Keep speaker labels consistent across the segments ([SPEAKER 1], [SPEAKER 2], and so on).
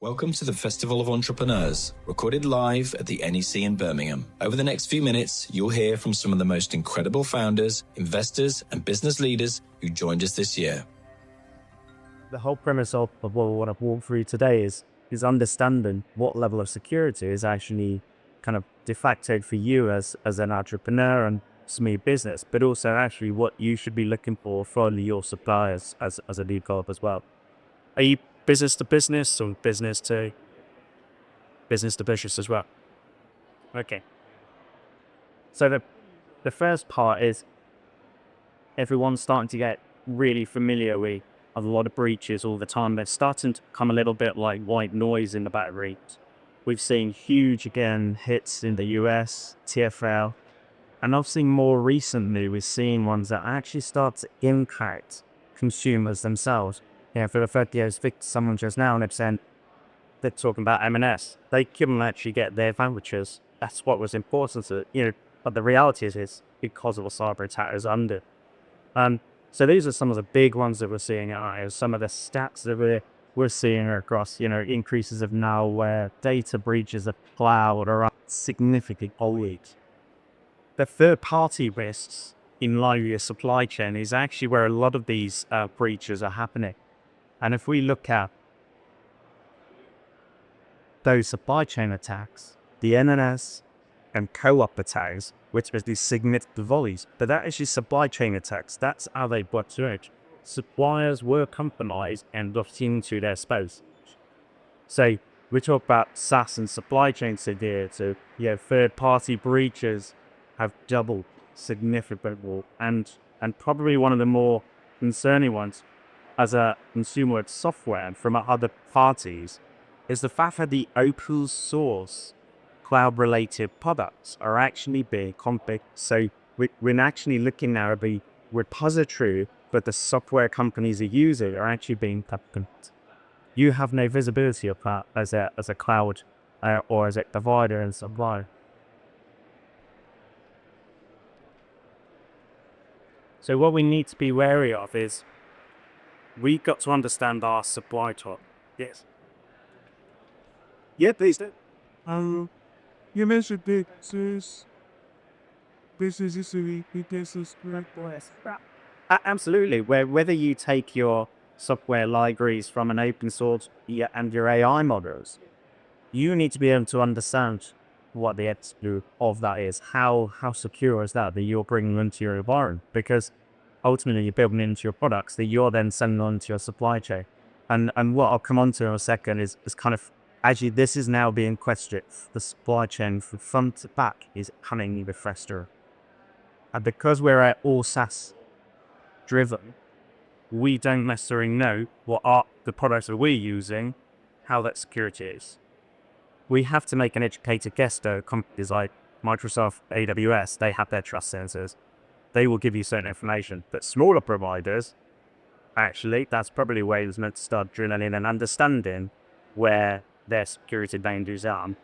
[SPEAKER 1] Welcome to the Festival of Entrepreneurs, recorded live at the NEC in Birmingham. Over the next few minutes, you'll hear from some of the most incredible founders, investors, and business leaders who joined us this year.
[SPEAKER 2] The whole premise of what we want to walk through today is understanding what level of security is actually kind of de facto for you as an entrepreneur and SME business, but also actually what you should be looking for from your suppliers as a lead co-op as well. Are you business to business or business to business as well? Okay. So the first part is everyone's starting to get really familiar with a lot of breaches all the time. They're starting to come a little bit like white noise in the battery. We've seen huge, again, hits in the US, TfL, and I've seen more recently, we've seen ones that actually start to impact consumers themselves. For the 30 years, someone just now, and they're talking about M&S. They couldn't actually get their vouchers. That's what was important to, but the reality is it's because of a cyber attack is under. So these are some of the big ones that we're seeing out. Some of the stats that we're seeing across, increases of malware, data breaches of cloud are up significantly. The third-party risks in line with your supply chain is actually where a lot of these breaches are happening. And if we look at those supply chain attacks, the NNS and co-op attacks, which is these significant volleys, but that is your supply chain attacks. That's how they work through it. Suppliers were compromised and looked into their space. So we talk about SaaS and supply chain severe, so third-party breaches have doubled significantly, and probably one of the more concerning ones as a consumer of software from other parties is the fact that the open source cloud-related products are actually being configured. So we're actually looking now at the repository, but the software companies are using are actually being configured. You have no visibility of that as a cloud or as a provider and supplier. So what we need to be wary of is we've got to understand our supply chain. Yes. Yeah, please do.
[SPEAKER 3] You mentioned businesses usually businesses
[SPEAKER 2] Absolutely. Whether you take your software libraries from an open source and your AI models, you need to be able to understand what the exclude of that is. How secure is that you're bringing into your environment? Because ultimately you're building into your products that you're then sending on to your supply chain. And what I'll come on to in a second is kind of, actually, this is now being questioned. The supply chain from front to back is becoming even faster. And because we're all SaaS driven, we don't necessarily know what are the products that we're using, how that security is. We have to make an educated guess though. Companies like Microsoft, AWS, they have their trust sensors. They will give you certain information. But smaller providers, actually, that's probably where it's meant to start drilling in and understanding where their security boundaries are,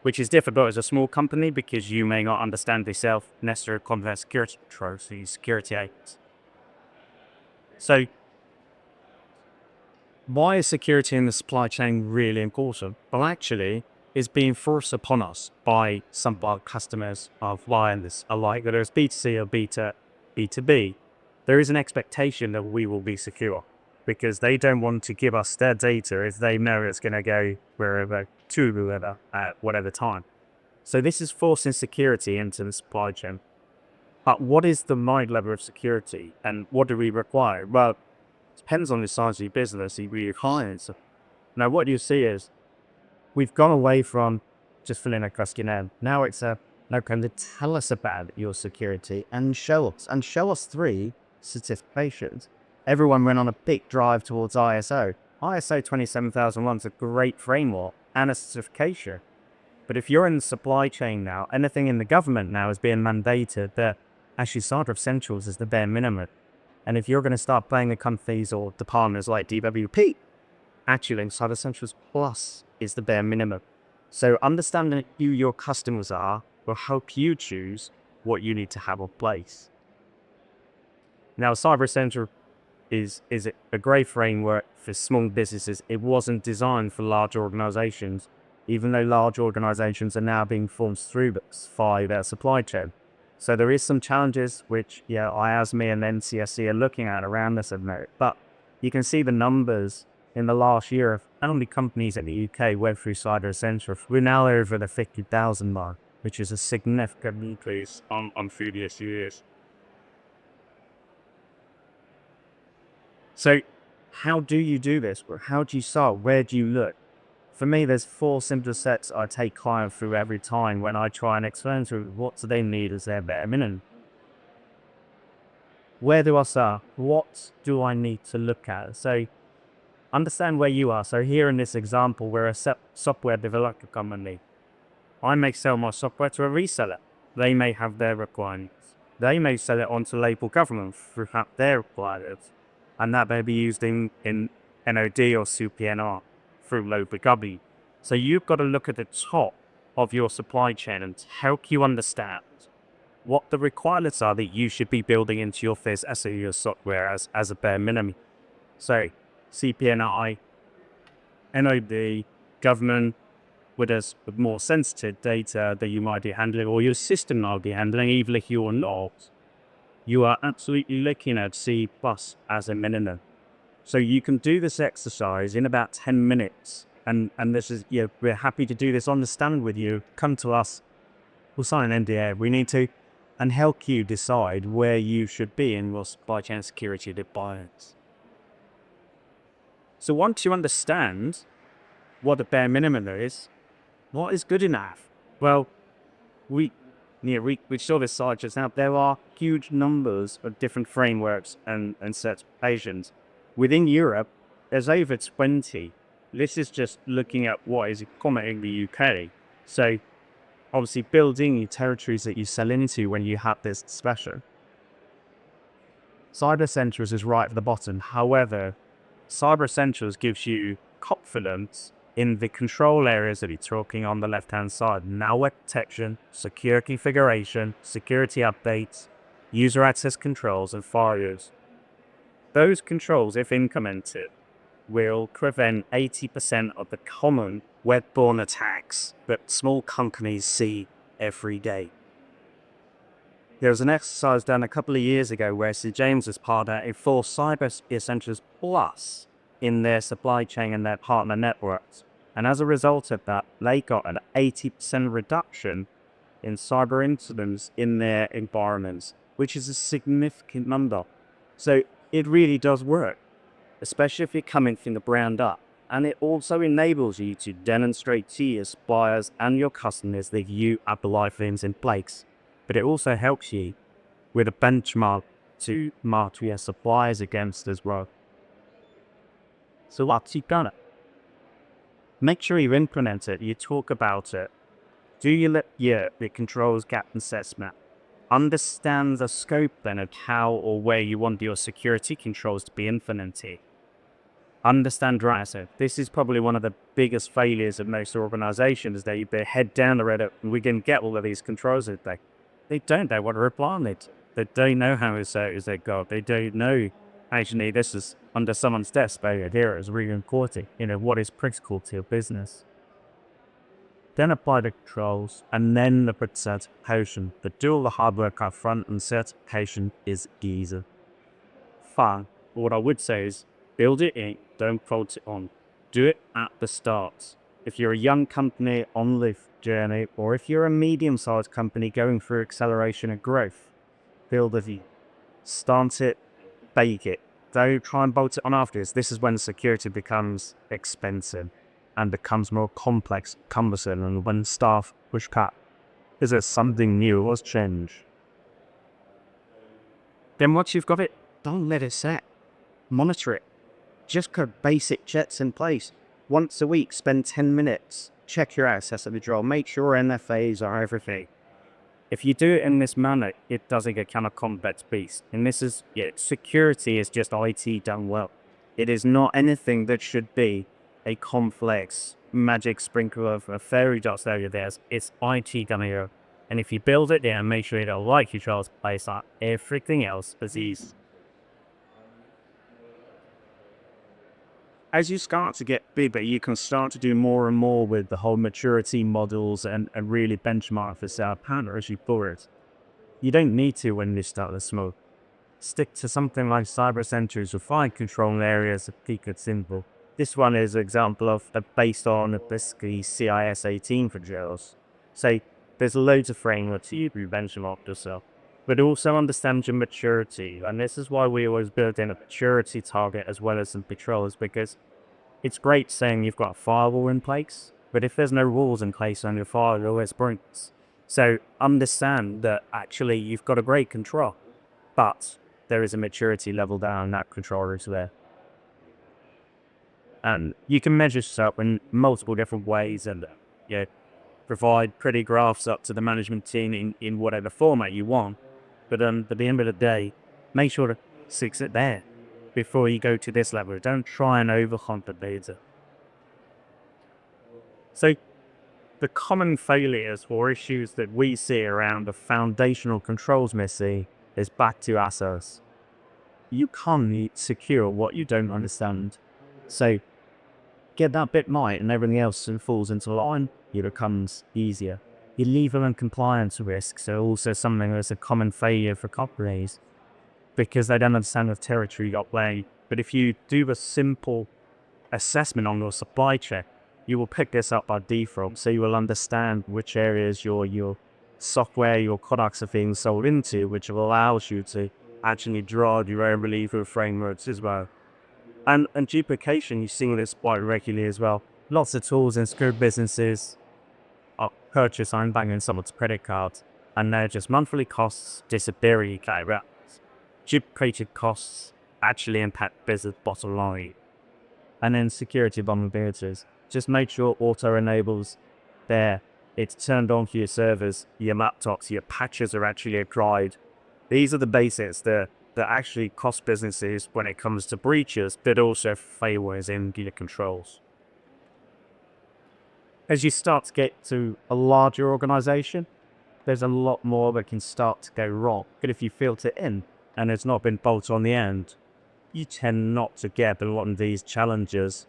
[SPEAKER 2] which is difficult as a small company because you may not understand yourself necessarily complex security controls, these security agents. So why is security in the supply chain really important? Well, actually, it's being forced upon us by some of our customers of wireless alike, whether it's B2C or B2B. There is an expectation that we will be secure because they don't want to give us their data if they know it's going to go wherever, to whoever, at whatever time. So this is forcing security into the supply chain. But what is the right level of security and what do we require? Well, it depends on the size of your business you require. So now what you see is we've gone away from just filling a questionnaire. Now it's now can you tell us about your security and show us 3 certifications. Everyone went on a big drive towards ISO. ISO 27001 is a great framework and a certification. But if you're in the supply chain now, anything in the government now is being mandated that actually Cyber Essentials is the bare minimum. And if you're going to start playing the companies or departments like DWP, actually Cyber Essentials Plus is the bare minimum. So understanding who your customers are will help you choose what you need to have in place. Now, Cyber Essentials is a great framework for small businesses. It wasn't designed for large organizations, even though large organizations are now being formed through by their supply chain. So there is some challenges which, IASME and NCSC are looking at around this at the moment. But you can see the numbers in the last year of how many companies in the UK went through Cyber Essentials. We're now over the 50,000 mark, which is a significant increase on previous years. So how do you do this? How do you start? Where do you look? For me, there's 4 simple steps I take clients through every time when I try and explain to them what do they need as their bare minimum. Where do I start? What do I need to look at? So understand where you are. So here in this example, we're a software developer company. I may sell my software to a reseller. They may have their requirements. They may sell it on to local government throughout their requirements. And that may be used in NOD or CPNR through local government. So you've got to look at the top of your supply chain and help you understand what the requirements are that you should be building into your FIS as your software as a bare minimum. So CPNI, NOD, government, with more sensitive data that you might be handling or your system might be handling, even if you're not, you are absolutely looking at C+ as a minimum. So you can do this exercise in about 10 minutes. And this is, we're happy to do this on the stand with you. Come to us. We'll sign an NDA if we need to and help you decide where you should be in your supply chain security requirements. So once you understand what the bare minimum is, what is good enough? Well, we saw this slide just now. There are huge numbers of different frameworks and certifications. Within Europe, there's over 20. This is just looking at what is common in the UK. So obviously building your territories that you sell into when you have this special. Cyber Essentials is right at the bottom. However, Cyber Essentials gives you confidence in the control areas that you're talking on the left-hand side. Malware protection, secure configuration, security updates, user access controls, and firewalls. Those controls, if implemented, will prevent 80% of the common web-borne attacks that small companies see every day. There was an exercise done a couple of years ago where St. James was part of it for Cyber Essentials Plus in their supply chain and their partner networks. And as a result of that, they got an 80% reduction in cyber incidents in their environments, which is a significant number. So it really does work, especially if you're coming from the ground up. And it also enables you to demonstrate to your suppliers and your customers that you have the right things in place. But it also helps you with a benchmark to mark your suppliers against as well. So once you've done it, make sure you implement it, you talk about it. Do the controls gap assessment. Understand the scope then of how or where you want your security controls to be implemented. Understand asset. This is probably one of the biggest failures of most organizations, is that they head down the road and we can get all of these controls. They don't know what to reply on it. They don't know how to say is that God. They don't know, actually, this is under someone's desk, but here is really important. What is critical to your business. Then apply the controls, and then the certification. But do all the hard work up front, and certification is easy. Fun. But what I would say is, build it in, don't bolt it on. Do it at the start. If you're a young company on the journey, or if you're a medium-sized company going through acceleration and growth, build it in. Start it, bake it. Don't try and bolt it on afterwards. This is when security becomes expensive and becomes more complex, cumbersome, and when staff push cut. Is there something new? What's changed? Then once you've got it, don't let it set. Monitor it. Just put basic checks in place. Once a week, spend 10 minutes. Check your access control. Make sure NFAs are everything. If you do it in this manner, it doesn't get kind of complex beast. And this is, security is just IT done well. It is not anything that should be a complex magic sprinkle of a fairy dust over there. It's IT done here. And if you build it there and make sure you don't like your child's place on everything else is easy. as you start to get bigger, you can start to do more and more with the whole maturity models and really benchmark this out pattern as you forward. You don't need to when you start the small. Stick to something like Cyber Essentials with 5 control areas that keep it simple. This one is an example of based on basically CIS 18 for jails. So there's loads of frameworks you can benchmark yourself, but also understand your maturity. And this is why we always build in a maturity target as well as some patrols, because it's great saying you've got a firewall in place, but if there's no rules in place on your firewall, it breaks. So understand that actually you've got a great control, but there is a maturity level down that controller is there. And you can measure yourself in multiple different ways and provide pretty graphs up to the management team in whatever format you want. But at the end of the day, make sure to fix it there before you go to this level. Don't try and overcomplicate it. So the common failures or issues that we see around the foundational controls missing is back to ASOS. You can't secure what you don't understand. So get that bit right and everything else falls into line, it becomes easier. Your legal and compliance risks are also something that's a common failure for companies because they don't understand the territory you're playing. But if you do a simple assessment on your supply chain, you will pick this up by default. So you will understand which areas your software, your products are being sold into, which allows you to actually draw your own legal frameworks as well. And duplication, you've seen this quite regularly as well. Lots of tools in scope businesses are purchase I'm banging someone's credit card, and they're just monthly costs disappearing. Duplicated costs actually impact business bottom line. And then security vulnerabilities. Just make sure auto enables there. It's turned on for your servers, your laptops, your patches are actually applied. These are the basics that actually cost businesses when it comes to breaches, but also failures in your controls. As you start to get to a larger organization, there's a lot more that can start to go wrong. But if you filter in and it's not been bolted on the end, you tend not to get a lot of these challenges,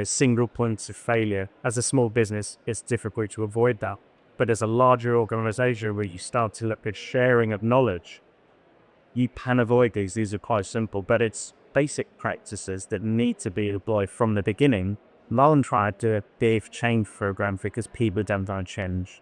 [SPEAKER 2] single points of failure. As a small business, it's difficult to avoid that. But as a larger organization where you start to look at sharing of knowledge, you can avoid these. These are quite simple, but it's basic practices that need to be applied from the beginning. Nolan tried to do a big change program because people don't want to change.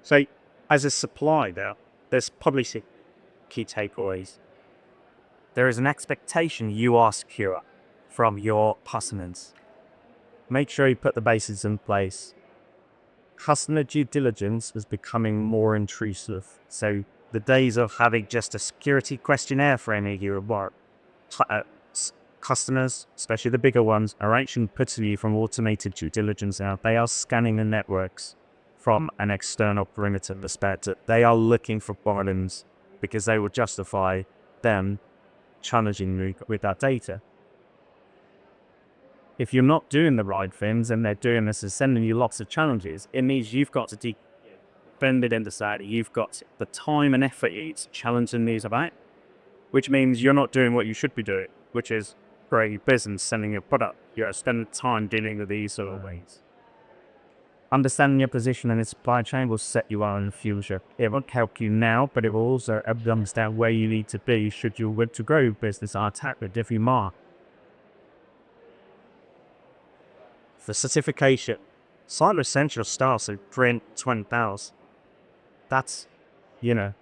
[SPEAKER 2] So, as a supplier, there's probably some key takeaways. There is an expectation you are secure from your customers. Make sure you put the bases in place. Customer due diligence is becoming more intrusive. So the days of having just a security questionnaire for any of your work, customers, especially the bigger ones, are actually putting you from automated due diligence out. They are scanning the networks from an external perimeter perspective. They are looking for problems because they will justify them challenging you with that data. If you're not doing the right things and they're doing this is sending you lots of challenges, it means you've got to defend it in the side. You've got the time and effort it's challenging these about, which means you're not doing what you should be doing, which is growing your business, selling your product. You're spending time dealing with these sort of ways. Understanding your position in the supply chain will set you on in the future. It won't help you now, but it will also help you understand where you need to be should you want to grow your business or attack with different mark. For certification, Cyber Essentials starts at $20,000. That's, a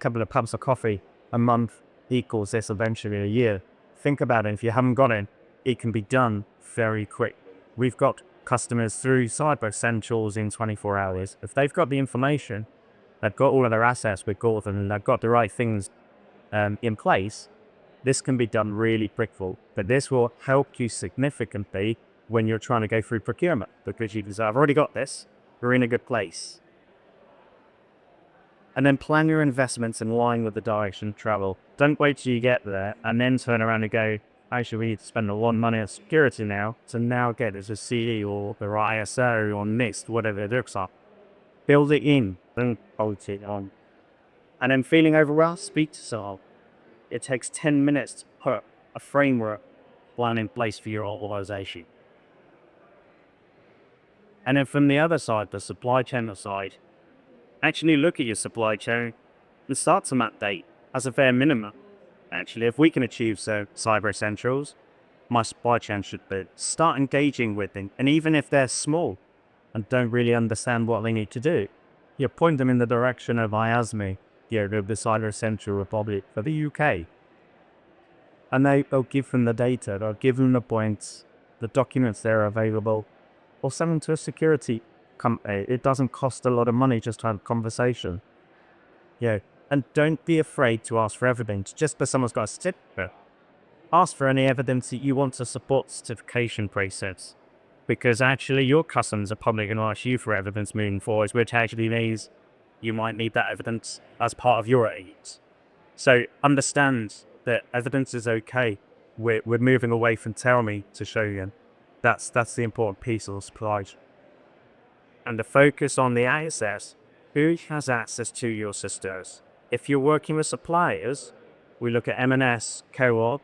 [SPEAKER 2] couple of cups of coffee a month equals this eventually a year. Think about it. If you haven't got it, it can be done very quick. We've got customers through Cyber Essentials in 24 hours. If they've got the information, they've got all of their assets with Gordon, and they've got the right things in place, this can be done really quickly. But this will help you significantly when you're trying to go through procurement, because you can say, I've already got this, we're in a good place. And then plan your investments in line with the direction of travel. Don't wait till you get there and then turn around and go, actually, we need to spend a lot of money on security now to now get as a CE or the ISO or NIST, whatever it looks like. Build it in, don't bolt it on. And then feeling overwhelmed, speak to someone. it takes 10 minutes to put a framework plan in place for your organization. And then from the other side, the supply chain side, actually look at your supply chain and start to map date as a bare minimum. Actually, if we can achieve cyber essentials, my supply chain should be start engaging with them. And even if they're small and don't really understand what they need to do, you point them in the direction of IASME, the Cyber Essential Republic for the UK. And they'll give them the data, they'll give them the points, the documents that are available, or send them to a security company. It doesn't cost a lot of money just to have a conversation. And don't be afraid to ask for evidence just because someone's got a certificate. Ask for any evidence that you want to support the certification process. Because actually your customers are probably going to ask you for evidence moving forward, which actually means you might need that evidence as part of your aids. So understand that evidence is okay. We're moving away from tell me to show you. That's the important piece of the supply chain. And the focus on the access, who has access to your systems? If you're working with suppliers, we look at M&S, Co-op.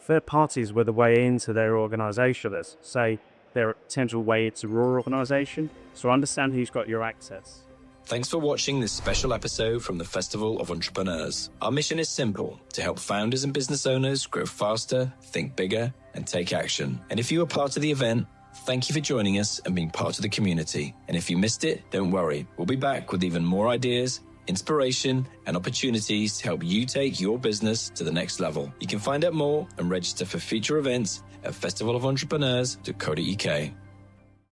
[SPEAKER 2] Third parties were the way into their organization, say their potential way into your organization. So understand who's got your access.
[SPEAKER 1] Thanks for watching this special episode from the Festival of Entrepreneurs. Our mission is simple: to help founders and business owners grow faster, think bigger, and take action. And if you were part of the event, thank you for joining us and being part of the community. And if you missed it, don't worry. We'll be back with even more ideas, inspiration, and opportunities to help you take your business to the next level. You can find out more and register for future events at festivalofentrepreneurs.co.uk.